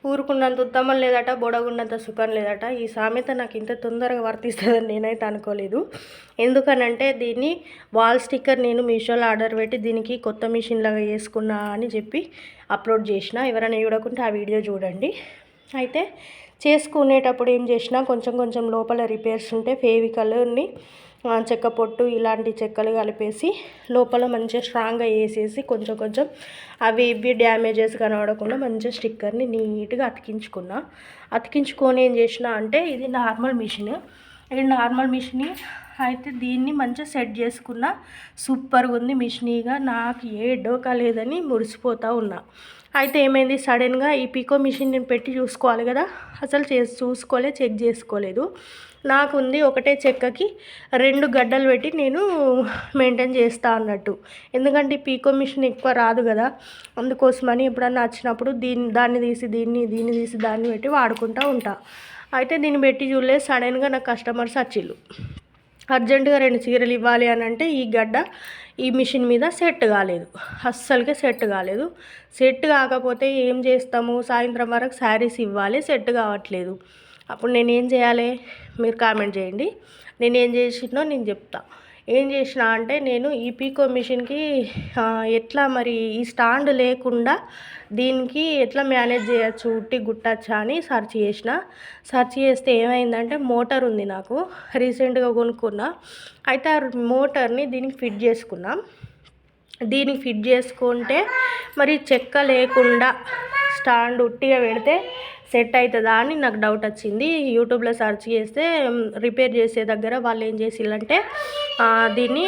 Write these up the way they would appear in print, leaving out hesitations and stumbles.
ఊరుకున్నంత ఉత్తమం లేదట, బొడగున్నంత సుఖం లేదట. ఈ సామెత నాకు ఇంత తొందరగా వర్తిస్తుందని నేనైతే అనుకోలేదు. ఎందుకనంటే దీన్ని వాల్ స్టిక్కర్ నేను మీషోలో ఆర్డర్ పెట్టి దీనికి కొత్త మిషన్ లాగా వేసుకున్నా అని చెప్పి అప్లోడ్ చేసిన. ఎవరైనా చూడకుంటే ఆ వీడియో చూడండి. అయితే చేసుకునేటప్పుడు ఏం చేసినా కొంచెం కొంచెం లోపల రిపేర్స్ ఉంటే ఫేవికల్ని చెక్క పొట్టు ఇలాంటి చెక్కలు కలిపేసి లోపల మంచిగా స్ట్రాంగ్గా వేసేసి కొంచెం కొంచెం అవి ఇవి డ్యామేజెస్ కనబడకుండా మంచిగా స్టిక్కర్ని నీట్గా అతికించుకొని ఏం చేసిన అంటే ఇది నార్మల్ మిషన్. ఇది నార్మల్ మిషన్ అయితే దీన్ని మంచిగా సెట్ చేసుకున్న. సూపర్గా ఉంది మిషనీగా. నాకు ఏ డోకా లేదని మురిసిపోతూ ఉన్నా. అయితే ఏమైంది, సడన్గా ఈ పీకో మిషన్ నేను పెట్టి చూసుకోవాలి కదా, అసలు చెక్ చేసుకోలేదు. నాకు ఉంది ఒకటే చెక్కకి 2 గడ్డలు పెట్టి నేను మెయింటైన్ చేస్తా అన్నట్టు. ఎందుకంటే ఈ పీకో మిషన్ ఎక్కువ రాదు కదా, అందుకోసమని ఎప్పుడన్నా వచ్చినప్పుడు దాన్ని తీసి దీన్ని తీసి దాన్ని పెట్టి వాడుకుంటూ ఉంటా. అయితే దీన్ని పెట్టి చూడలేదు. సడన్గా నాకు కస్టమర్స్ వచ్చిళ్ళు. అర్జెంటుగా 2 చీరలు ఇవ్వాలి అని అంటే ఈ గడ్డ ఈ మిషన్ మీద సెట్ కాలేదు. అస్సలకే సెట్ కాలేదు. సెట్ కాకపోతే ఏం చేస్తాము, సాయంత్రం వరకు శారీస్ ఇవ్వాలి, సెట్ కావట్లేదు. అప్పుడు నేనేం చేయాలి, మీరు కామెంట్ చేయండి. నేనేం చేసినో నేను చెప్తా. ఏం చేసిన అంటే నేను ఈ పీకో మిషన్కి ఎట్లా మరి ఈ స్టాండ్ లేకుండా దీనికి ఎట్లా మేనేజ్ చేయొచ్చు, ఉట్టి గుట్టచ్చా అని సెర్చ్ చేస్తే ఏమైందంటే మోటార్ ఉంది నాకు, రీసెంట్గా కొనుక్కున్నా. అయితే ఆ మోటార్ని దీనికి ఫిట్ చేసుకున్నా. దీనికి ఫిట్ చేసుకుంటే మరి చెక్క లేకుండా స్టాండ్ ఉట్టిగా పెడితే సెట్ అవుతుందా అని నాకు డౌట్ వచ్చింది. యూట్యూబ్లో సెర్చ్ చేస్తే రిపేర్ చేసే దగ్గర వాళ్ళు ఏం చేసిల్లంటే దీన్ని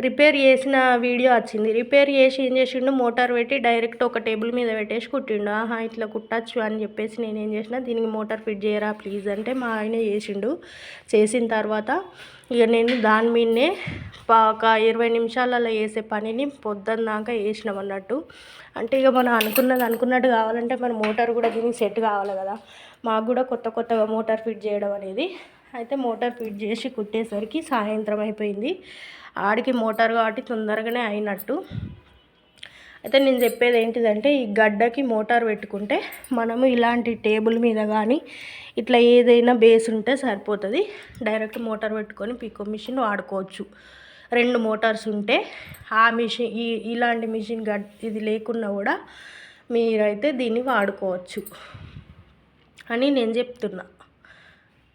రిపేర్ చేసిన వీడియో వచ్చింది. రిపేర్ చేసి ఏం చేసిండు, మోటార్ పెట్టి డైరెక్ట్ ఒక టేబుల్ మీద పెట్టేసి కుట్టిండు. ఇట్లా కుట్టచ్చు అని చెప్పేసి నేనేం చేసిన, దీనికి మోటార్ ఫిట్ చేయరా ప్లీజ్ అంటే మా ఆయన చేసిన తర్వాత ఇక నేను దాని మీదనే ఒక 20 నిమిషాలలో వేసే పనిని పొద్దున్న దాకా వేసినాం అన్నట్టు. అంటే ఇక మనం అనుకున్నట్టు కావాలంటే మన మోటార్ కూడా దీనికి సెట్ కావాలి కదా. మాకు కూడా కొత్తగా మోటార్ ఫిట్ చేయడం అనేది. అయితే మోటార్ ఫిట్ చేసి కుట్టేసరికి సాయంత్రం అయిపోయింది. ఆడికి మోటార్ కాబట్టి తొందరగానే అయినట్టు. అయితే నేను చెప్పేది ఏంటిదంటే ఈ గడ్డకి మోటార్ పెట్టుకుంటే మనము ఇలాంటి టేబుల్ మీద కానీ ఇట్లా ఏదైనా బేస్ ఉంటే సరిపోతుంది. డైరెక్ట్ మోటార్ పెట్టుకొని పీకో మిషన్ వాడుకోవచ్చు. 2 మోటార్స్ ఉంటే ఆ మిషన్ ఇలాంటి మిషన్ ఇది లేకున్నా కూడా మీరైతే దీన్ని వాడుకోవచ్చు అని నేను చెప్తున్నా.